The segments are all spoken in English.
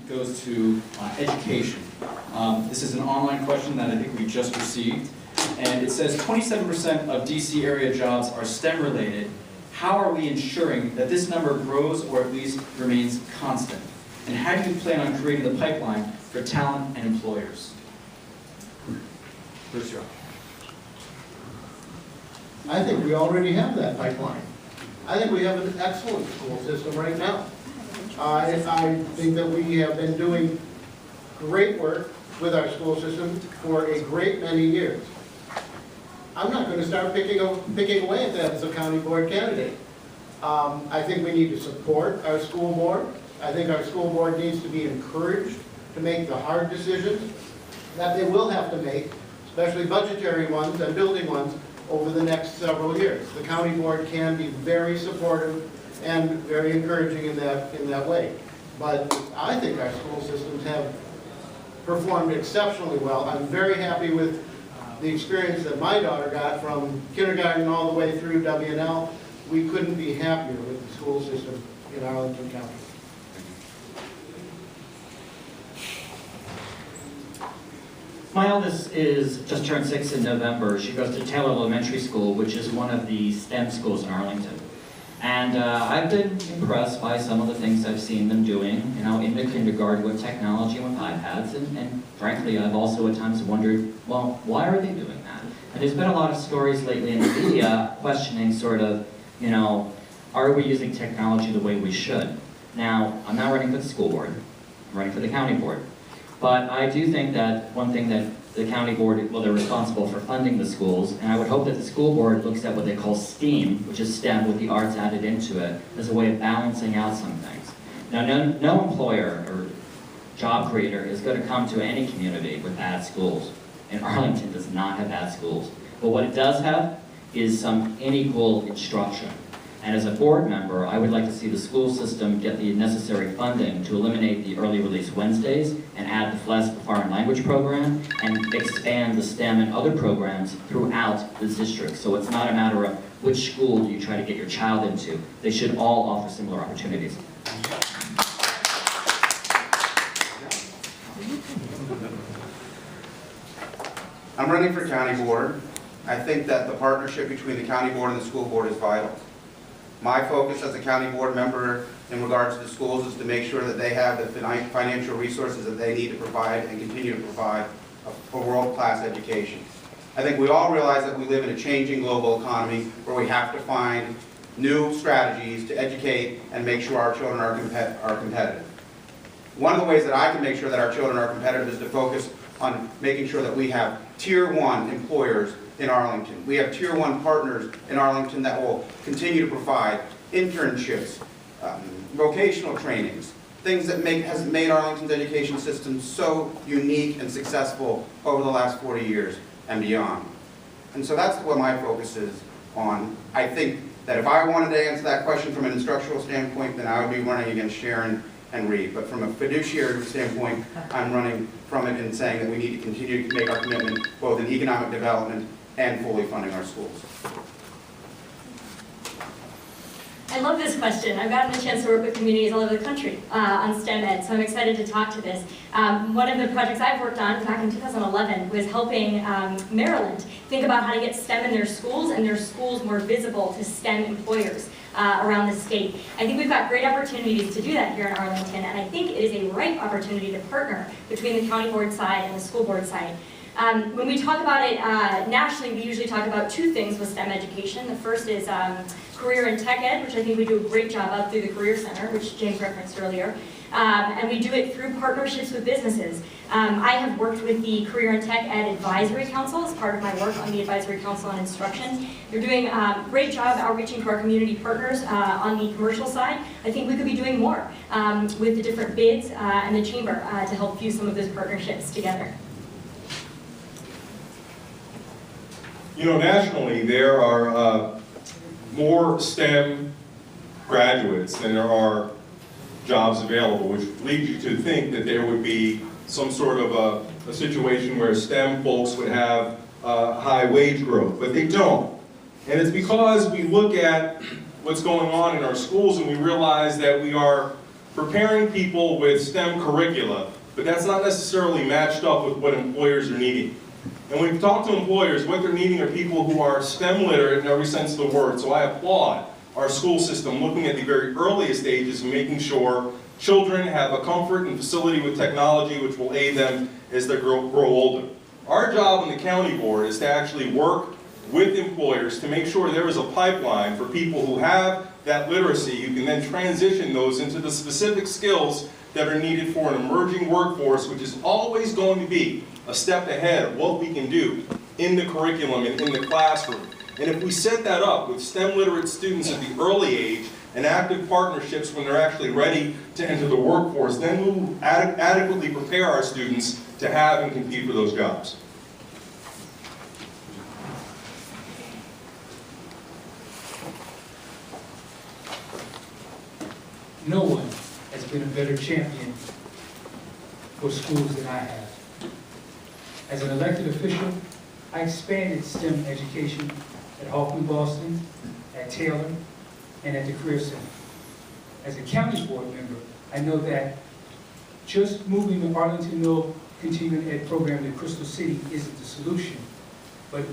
Goes to education. This is an online question that I think we just received, and it says 27% of DC area jobs are STEM related. How are we ensuring that this number grows or at least remains constant? And how do you plan on creating the pipeline for talent and employers? Bruce, you're up. I think we already have that pipeline. I think we have an excellent school system right now. I think that we have been doing great work with our school system for a great many years. I'm not going to start picking away at that as a county board candidate. I think we need to support our school board. I think our school board needs to be encouraged to make the hard decisions that they will have to make, especially budgetary ones and building ones, over the next several years. The county board can be very supportive and very encouraging in that way. But I think our school systems have performed exceptionally well. I'm very happy with the experience that my daughter got from kindergarten all the way through W&L. We couldn't be happier with the school system in Arlington County. My eldest is just turned 6 in November. She goes to Taylor Elementary School, which is one of the STEM schools in Arlington. And I've been impressed by some of the things I've seen them doing, in the kindergarten with technology and with iPads. And frankly, I've also at times wondered, well, why are they doing that? And there's been a lot of stories lately in the media questioning sort of, are we using technology the way we should? Now, I'm not running for the school board. I'm running for the county board. But I do think that one thing that the county board, well, they're responsible for funding the schools, and I would hope that the school board looks at what they call STEAM, which is STEM with the arts added into it, as a way of balancing out some things. Now, no employer or job creator is going to come to any community with bad schools, and Arlington does not have bad schools. But what it does have is some unequal instruction. And as a board member, I would like to see the school system get the necessary funding to eliminate the early release Wednesdays and add the FLES, the foreign language program, and expand the STEM and other programs throughout the district. So it's not a matter of which school do you try to get your child into. They should all offer similar opportunities. I'm running for county board. I think that the partnership between the county board and the school board is vital. My focus as a county board member in regards to the schools is to make sure that they have the financial resources that they need to provide and continue to provide a world-class education. I think we all realize that we live in a changing global economy where we have to find new strategies to educate and make sure our children are competitive. One of the ways that I can make sure that our children are competitive is to focus on making sure that we have Tier 1 employers in Arlington. We have Tier 1 partners in Arlington that will continue to provide internships, vocational trainings, things that has made Arlington's education system so unique and successful over the last 40 years and beyond. And so that's what my focus is on. I think that if I wanted to answer that question from an instructional standpoint, then I would be running against Sharon and Reed. But from a fiduciary standpoint, I'm running from it and saying that we need to continue to make our commitment both in economic development and fully funding our schools. I love this question. I've gotten a chance to work with communities all over the country on STEM Ed, so I'm excited to talk to this. One of the projects I've worked on back in 2011 was helping Maryland think about how to get STEM in their schools and their schools more visible to STEM employers around the state. I think we've got great opportunities to do that here in Arlington, and I think it is a ripe opportunity to partner between the county board side and the school board side. When we talk about it nationally, we usually talk about two things with STEM education. The first is career and tech ed, which I think we do a great job of through the Career Center, which James referenced earlier. And we do it through partnerships with businesses. I have worked with the Career and Tech Ed Advisory Council as part of my work on the Advisory Council on Instruction. They're doing a great job outreaching to our community partners on the commercial side. I think we could be doing more with the different bids and the chamber to help fuse some of those partnerships together. Nationally, there are more STEM graduates than there are jobs available, which leads you to think that there would be some sort of a situation where STEM folks would have high wage growth, but they don't. And it's because we look at what's going on in our schools and we realize that we are preparing people with STEM curricula, but that's not necessarily matched up with what employers are needing. And when we talk to employers, what they're needing are people who are STEM literate in every sense of the word. So I applaud our school system looking at the very earliest stages and making sure children have a comfort and facility with technology which will aid them as they grow older. Our job on the county board is to actually work with employers to make sure there is a pipeline for people who have that literacy who can then transition those into the specific skills that are needed for an emerging workforce, which is always going to be a step ahead of what we can do in the curriculum and in the classroom. And if we set that up with STEM literate students at the early age and active partnerships when they're actually ready to enter the workforce, then we'll adequately prepare our students to have and compete for those jobs. No one has been a better champion for schools than I have. As an elected official, I expanded STEM education at Hoffman Boston, at Taylor, and at the Career Center. As a county board member, I know that just moving the Arlington Mill continuing ed program to Crystal City isn't the solution, but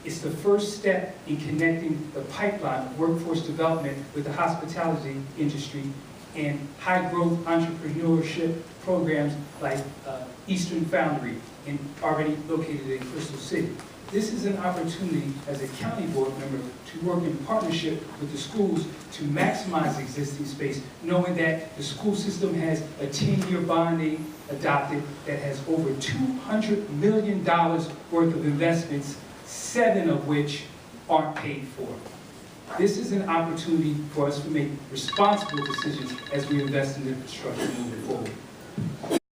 it's the first step in connecting the pipeline of workforce development with the hospitality industry and high-growth entrepreneurship programs like Eastern Foundry, already located in Crystal City. This is an opportunity as a county board member to work in partnership with the schools to maximize existing space, knowing that the school system has a 10-year bonding adopted that has over $200 million worth of investments, 7 of which aren't paid for. This is an opportunity for us to make responsible decisions as we invest in infrastructure moving forward.